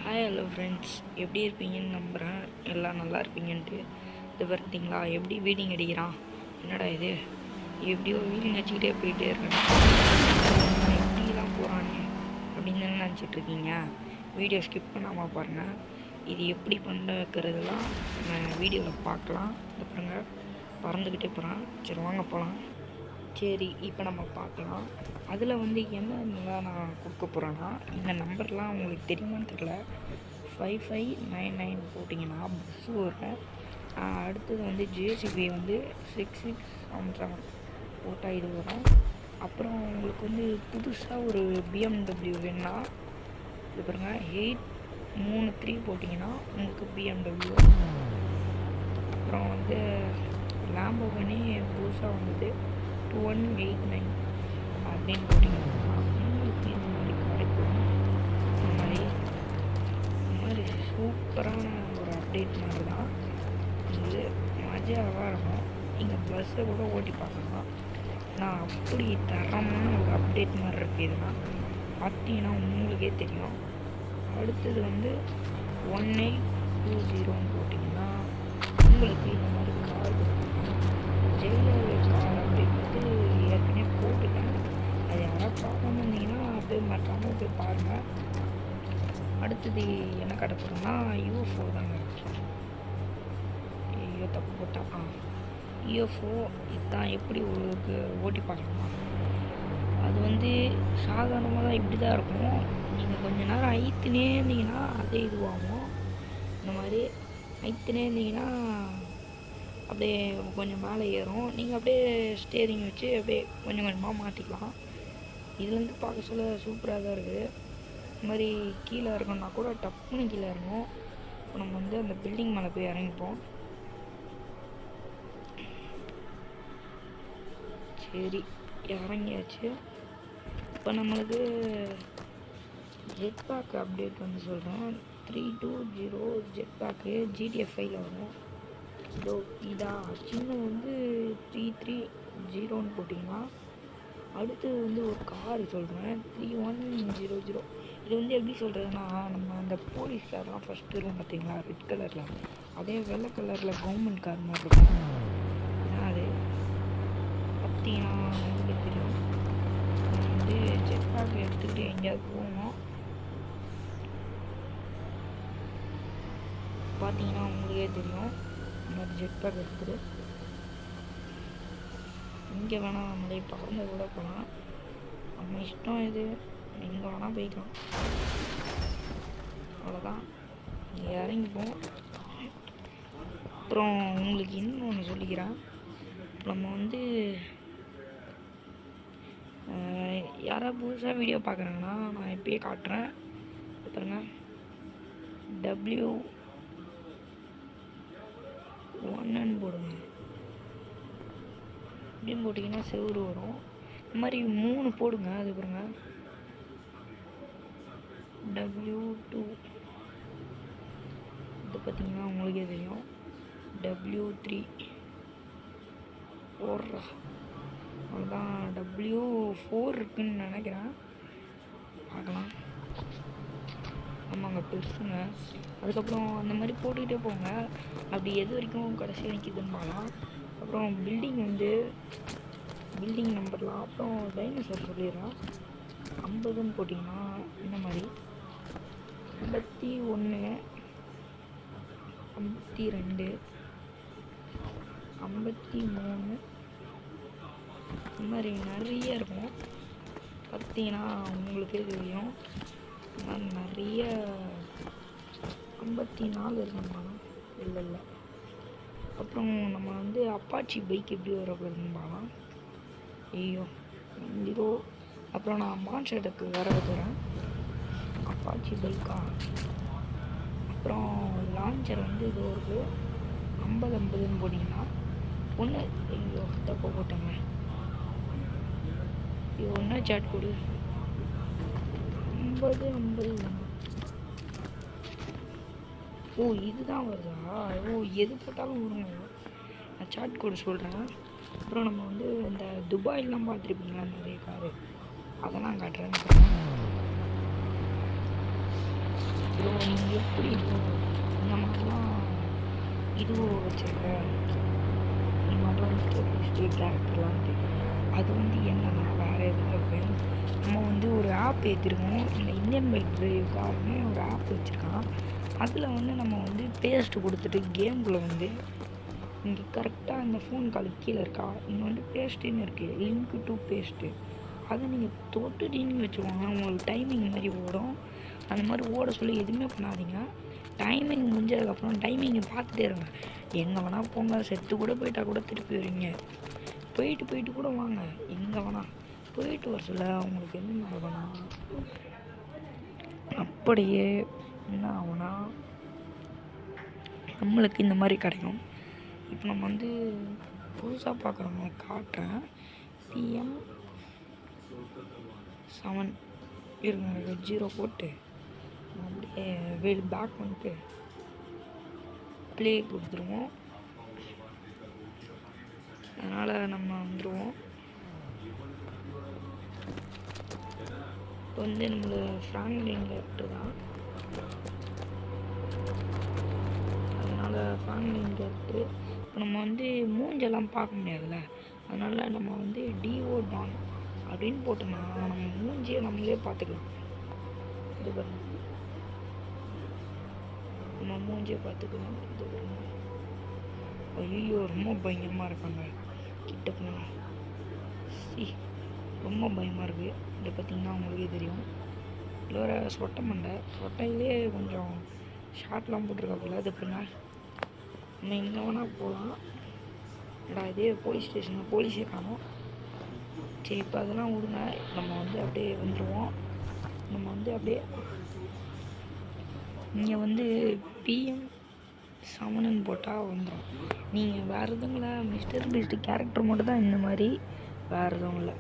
Hi hello friends, எப்படி இருப்பீங்கன்னு நம்புகிறேன். எல்லாம் நல்லா இருப்பீங்கன்ட்டு. இது பார்த்தீங்களா எப்படி வீடிங் அடிக்கிறான்? என்னடா இது எப்படியோ வீடிங் அடிச்சுக்கிட்டே போயிட்டே இருக்கேன். எப்படிலாம் போகிறானே அப்படின்னு தானே நினச்சிட்ருக்கீங்க. வீடியோ ஸ்கிப் பண்ணாமல் பாருங்கள். இது எப்படி பண்ண வைக்கிறதுலாம் நம்ம வீடியோவில் பார்க்கலாம். இந்த பாருங்க பறந்துக்கிட்டே போகிறான். சரி வாங்க போகலாம். சரி இப்போ நம்ம பார்க்கலாம். அதில் என்னென்னலாம் நான் கொடுக்க போகிறேன்னா, இந்த நம்பர்லாம் உங்களுக்கு தெரியுமான்னு தெரியல. 5599 போட்டிங்கன்னா பஸ்ஸு வரும். அடுத்தது ஜேசிபி 6677 போட்டால் இது வரும். அப்புறம் உங்களுக்கு புதுசாக ஒரு BMW வேணுன்னா இது பாருங்க 833 போட்டிங்கன்னா உங்களுக்கு BMW. அப்புறம் லாம்போகினி புதுசாக வந்தது 2189 அப்படின்னு போட்டிங்கன்னா உங்களுக்கு இந்த மாதிரி கிடைக்கும். இந்த மாதிரி சூப்பரான ஒரு அப்டேட் மாதிரி தான் இது. மஜாவாக இருக்கும். நீங்கள் பஸ்ஸை கூட ஓட்டி பார்க்கலாம். நான் அப்படி தரமான ஒரு அப்டேட் மாதிரி இருக்குது. இதெல்லாம் பார்த்தீங்கன்னா உங்களுக்கே தெரியும். அடுத்தது 1820 போட்டிங்கன்னா உங்களுக்கு இந்த மாதிரி கார் ஜெயிலர் கார் அப்படின்னு ஏற்கனவே போட்டுட்டேன். அது யாராவது பார்க்காம இருந்தீங்கன்னா போய் மறக்காமல் போய் பாருங்கள். அடுத்தது என்ன கடை போகிறோம்னா யூஎஃப்ஓ தாங்க. ஐயோ தப்பு போட்டான். யூஎஃப்ஓ இதுதான் எப்படி உங்களுக்கு ஓட்டி பார்க்கலாம். அது சாதாரணமாக தான் இப்படி தான் இருக்கும். நீங்கள் கொஞ்ச நேரம் ஐத்துனே இருந்தீங்கன்னா அதே இதுவாகும். இந்த மாதிரி ஐத்துனே இருந்தீங்கன்னா அப்படியே கொஞ்சம் மேலே ஏறும். நீங்கள் அப்படியே ஸ்டேரிங் வச்சு அப்படியே கொஞ்சம் கொஞ்சமாக மாற்றிக்கலாம். இதுலேருந்து பார்க்க சொல்ல சூப்பராக தான் இருக்குது. இந்த மாதிரி கீழே இருக்கணும்னா கூட டப்புன்னு கீழே இறங்கும். இப்போ நம்ம அந்த பில்டிங் மேலே போய் இறங்கிப்போம். சரி இறங்கியாச்சு. இப்போ நம்மளுக்கு ஜெட் பேக் அப்டேட் சொல்கிறேன். 320 ஜெட் பேக்கு GTF5 வரும். இதோ இதா சின்ன 330 போட்டிங்கன்னா அடுத்து ஒரு கார் சொல்கிறேன் 3100. இது எப்படி சொல்கிறதுனா, நம்ம அந்த போலீஸ் கார்லாம் ஃபஸ்ட்டு இருக்கும் பார்த்தீங்களா, ரெட் கலரில், அதே வெள்ளை கலரில் கவர்மெண்ட் கார் மாதிரி இருக்கும். ஏன்னா அது பார்த்தீங்கன்னா உங்களுக்கு தெரியும். ஜெட் பேக் எடுத்துக்கிட்டு எங்கேயாவது போவோம். பார்த்தீங்கன்னா உங்களுக்கே தெரியும். இந்த மாதிரி ஜெட் பேக் எடுத்துகிட்டு இங்கே வேணால் நம்மளே பறந்து கூட போகலாம். நம்ம இஷ்டம். இது எங்கே வேணால் போய்க்கலாம். அவ்வளோதான், இங்கே இறங்கிப்போம். அப்புறம் உங்களுக்கு இன்னும் ஒன்று சொல்லிக்கிறேன். நம்ம யாராவது புதுசாக வீடியோ பார்க்குறாங்கன்னா நான் இப்பயே காட்டுறேன். பாருங்க W1 போடுங்க. இப்படின்னு போட்டிங்கன்னா செவ்வறு வரும். இந்த மாதிரி 3 போடுங்க. அது பாருங்க W2. இது பார்த்தீங்கன்னா உங்களுக்கே தெரியும். W3 போடுறா. அவ்வளோதான். W4 இருக்குன்னு நினைக்கிறேன். பார்க்கலாம். ஆமாங்க பெருசுங்க. அதுக்கப்புறம் அந்த மாதிரி போட்டுக்கிட்டே போங்க. அப்படி எது வரைக்கும் கடைசி நிற்கிதுன்னு பார்க்கலாம். அப்புறம் பில்டிங் நம்பர்லாம். அப்புறம் டைனோசர் சொல்லிடுறேன். 50ன்னு போட்டிங்கன்னா இந்த மாதிரி 51, 52, 53 இந்த மாதிரி நிறைய இருக்கும். பார்த்தீங்கன்னா உங்களுக்கே தெரியும். நிறைய 54 இருக்குமா? இல்லை. அப்புறம் நம்ம அப்பாச்சி பைக் எப்படி வரப்போகுதுன்னு பார்க்கலாம். ஐயோ 0. அப்புறம் நான் மான்ஷெட்டுக்கு வர வைக்கிறேன். அப்பாச்சி பைக்கா. அப்புறம் லான்ச்சர் இது ஒரு 50ன்னு போட்டிங்கன்னா ஒன்று. ஐயோ தப்பை போட்டேங்க. ஐயோ ஒன்றா சாட் கொடு. 50 ஓ இதுதான் வருதா? ஓ எது போட்டாலும் வருங்க. நான் சாட் கோடு சொல்கிறேன். அப்புறம் நம்ம இந்த துபாயிலாம் பார்த்துருப்பீங்களா நிறைய காரு, அதெல்லாம் காட்டுறேன். ப்ரோ எப்படி இந்த மாதிரிலாம் இதுவும் வச்சுருக்கேன். இந்த மாதிரிலாம் கேரக்டர்லான்ட்டு அது வந்து என்னன்னா வேறு எதுவும் ஃப்ரெண்ட் நம்ம வந்து ஒரு ஆப் ஏற்றிருக்கோம். இந்த இந்தியன் பைக் டிரைவ்காரனே ஒரு ஆப் வச்சுருக்கான். அதில் வந்து நம்ம வந்து பேஸ்ட்டு கொடுத்துட்டு கேம்குள்ளே வந்து இங்கே கரெக்டாக இந்த ஃபோன் காலுக்கு கீழே இருக்கா இங்கே வந்து பேஸ்ட்டுன்னு இருக்குது, லிங்க் டு பேஸ்ட்டு. அதை நீங்கள் தொட்டுட்டீங்கன்னு வச்சுக்கோங்க, உங்களுக்கு டைமிங் மாதிரி ஓடும். அந்த மாதிரி ஓட சொல்லி எதுவுமே பண்ணாதீங்க. டைமிங் முடிஞ்சதுக்கப்புறம் டைமிங்கை பார்த்துட்டே இருங்க. எங்கே வேணால் போங்க, செத்து கூட போயிட்டா கூட திருப்பி வரீங்க. போயிட்டு கூட வாங்க, எங்கே வேணால் போயிட்டு வர சொல்ல உங்களுக்கு என்ன ஆகுனா அப்படியே என்ன ஆகுனா நம்மளுக்கு இந்த மாதிரி கிடைக்கும். இப்போ நம்ம வந்து புதுசாக பார்க்குறவங்க காட்டுறேன். PM7 இருங்க, 0 போட்டு அப்படியே வெளி பேக் வந்துட்டு ப்ளே கொடுத்துருவோம். அதனால் நம்ம வந்துடுவோம். இப்போ வந்து நம்மளுக்கு ஃப்ராங்க்லின் கேரக்டர் தான், அதனால் ஃப்ராங்க்லின் கேரக்டர். இப்போ நம்ம வந்து மூஞ்செல்லாம் பார்க்க முடியாதுல்ல, அதனால் நம்ம வந்து டிஓ டான் அப்படின்னு போட்டோம்னா நம்ம மூஞ்சியை நம்மளே பார்த்துக்கலாம். இது பாருங்க, நம்ம மூஞ்சியை பார்த்துக்கலாம். இது பாருங்க, ஐயோ ரொம்ப பயங்கரமாக இருக்காங்க கிட்ட போனால். ரொம்ப பயமாக இருக்குது. இதை பார்த்திங்கன்னா உங்களுக்கே தெரியும். இல்லை வேறு சொட்டை மண்டை, சொட்டையிலே கொஞ்சம் ஷார்ட்லாம் போட்டிருக்காப்புல. இது பாருங்க, நம்ம எங்கே வேணால் போகலாம். ஏடா இதே போலீஸ் ஸ்டேஷனில் போலீஸே காணோம். சரி, இப்போ அதெல்லாம் விடுங்க, நம்ம வந்து அப்படியே வந்துடுவோம். நம்ம வந்து அப்படியே இங்கே வந்து PM7ன்னு போட்டால் வந்துடும். நீங்கள் வேறு எதுவும் இல்லை, மிஸ்டர் பீஸ்ட் கேரக்டர் மட்டும் தான் இந்த மாதிரி, வேறு எதுவும் இல்லை.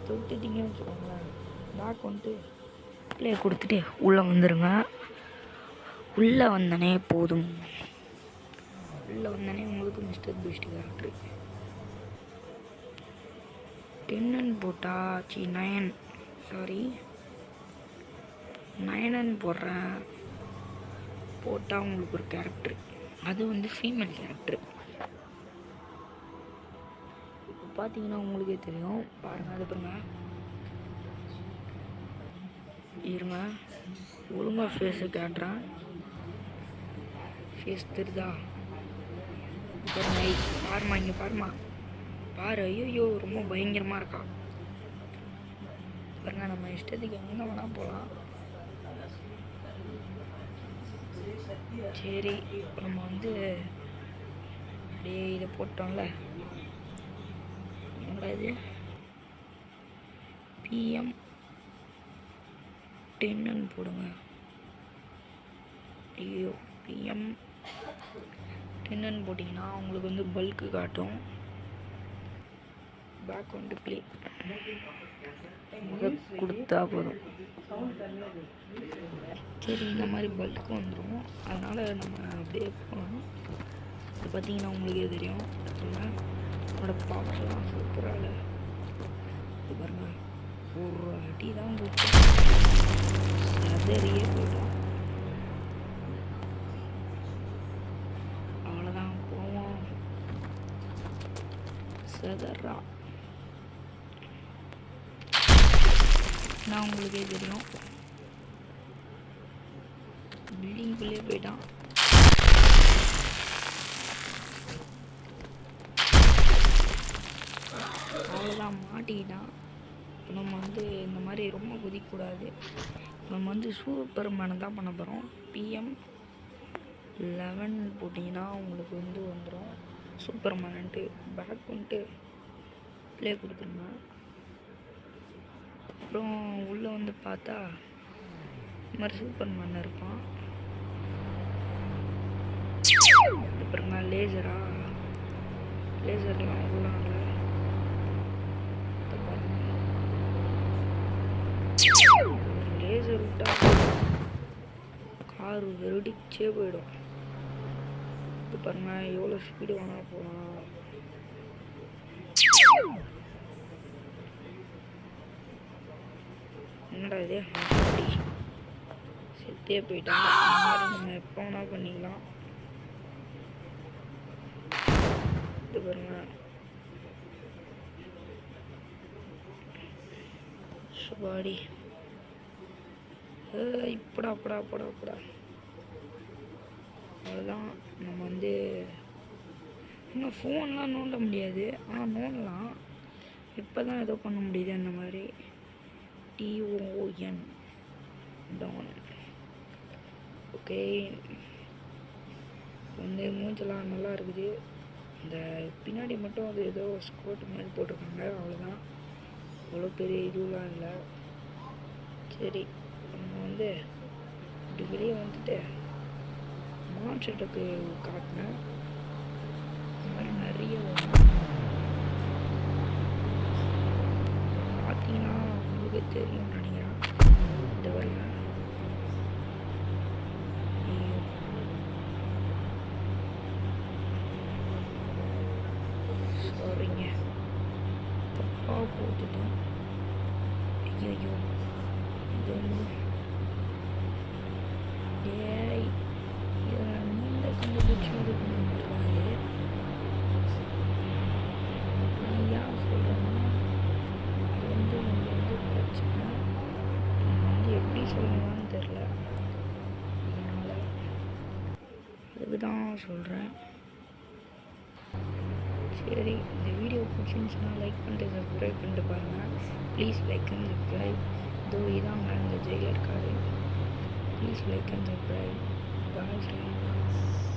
தொட்டுட்டிங்கன்னு வச்சுக்கோங்களேன், பேக் வந்துட்டு ப்ளே கொடுத்துட்டு உள்ளே வந்துடுங்க. உள்ளே வந்தனே போதும், உள்ளே வந்தனே உங்களுக்கு மிஸ்டர் பீஸ்ட் கேரக்டர் 10ன்னு போட்டால் 9ன்னு போடுறேன். போட்டால் உங்களுக்கு ஒரு கேரக்டர், அது வந்து ஃபீமேல் கேரக்டர். இப்போ பார்த்தீங்கன்னா உங்களுக்கே தெரியும், பாருங்கள். அது பாருங்க, இருங்க ஒழுங்காக ஃபேஸை காட்டுறேன். ஃபேஸ் தெரியுதா? பாருமா, இங்கே பாருமா, பாரு. ஐயோ ரொம்ப பயங்கரமாக இருக்கா பாருங்க. நம்ம இஷ்டத்துக்கு எங்கே வேணால் போகலாம். சரி, இப்போ நம்ம வந்து அப்படியே இதை போட்டோம்ல, என்னடா இது PM10ன்னு போடுங்க. ஐயோ, PM10ன்னு போட்டிங்கன்னா உங்களுக்கு வந்து பல்க்கு காட்டும். பேக் வந்து ப்ளே கொடுத்தா போதும். சரி, இந்த மாதிரி பல்க்கு வந்துடும். அதனால் நம்ம அப்படியே போகணும். இது பார்த்திங்கன்னா உங்களுக்கே தெரியும். என்னோட பாப்பெல்லாம் சூப்பராக இது பாருங்க, ஒரு அடி தான் போட்டு சதறியே போயிட்டோம். அவ்வளோதான், போவோம் சதறா. நான் உங்களுக்கே தெரியும், பில்டிங்குள்ளே போயிட்டான். அவ்வளோதான், மாட்டிக்கிட்டான். இப்போ நம்ம வந்து இந்த மாதிரி ரொம்ப குதிக்கக்கூடாது. நம்ம வந்து சூப்பர்மேனை தான் பண்ண போகிறோம். PM11 போட்டிங்கன்னா உங்களுக்கு வந்து வந்துடும் சூப்பர்மேனுன்ட்டு. பேக் வந்துட்டு ப்ளே கொடுத்துருங்க. அப்புறம் உள்ளே வந்து பார்த்தா இந்த மாதிரி சூப்பர்மேன் இருப்பான். அப்புறமா லேசர்லாம் உள்ளாங்க. லேசர் விட்டா கார் வெடிச்சே போயிடும். இது பாருங்க, எவ்வளோ ஸ்பீடு வேணால் போகலாம். என்னடா இது? செத்தே போயிட்டாங்க. இந்த மாதிரி நம்ம எப்போ வேணால் பண்ணிக்கலாம். இது பாருங்க, சுபாடி இப்படா அப்படா அப்படா அப்படா. அவ்வளோதான். நம்ம வந்து இன்னும் ஃபோன்லாம் நோண்ட முடியாது, ஆனால் நோண்டலாம். இப்போ தான் ஏதோ பண்ண முடியுது அந்த மாதிரி. TON Don. ஓகே, வந்து மூஞ்செல்லாம் நல்லா இருக்குது. இந்த பின்னாடி மட்டும் அது ஏதோ ஸ்கோட் மாதிரி போட்டிருக்காங்க, அவ்வளோதான். அவ்வளோ பெரிய இதுலாம் இல்லை. சரி, நம்ம வந்து இப்படி வெளியே வந்துட்டு மான்ஸ்டருக்கு காட்டினேன். இந்த மாதிரி நிறைய வரும். பார்த்தீங்கன்னா உங்களுக்கு தெரியும்னு நினைக்கிறேன். இந்த வரல, சாரிங்க, தப்பாக போட்டுட்டேன். ஐயோ, இது ஒன்று டேய், இதில் நீண்ட கண்டுபிடிச்சி இது பண்ண முடியாது. நான் ஏன் சொல்கிறேன்னா, அது வந்து நம்ம வந்து பிரச்சனை. நம்ம வந்து எப்படி சொல்லணும்னு தெரில, அதனால் அதுக்கு தான் சொல்கிறேன். சரி, இந்த வீடியோ பிடிச்சிருந்துச்சுன்னா லைக் பண்ணிட்டு சப்ஸ்கிரைப் பண்ணிட்டு பாருங்கள். Please like and subscribe. இதோ இதாங்க இந்த Jailer card. Please like and subscribe. Bye friends.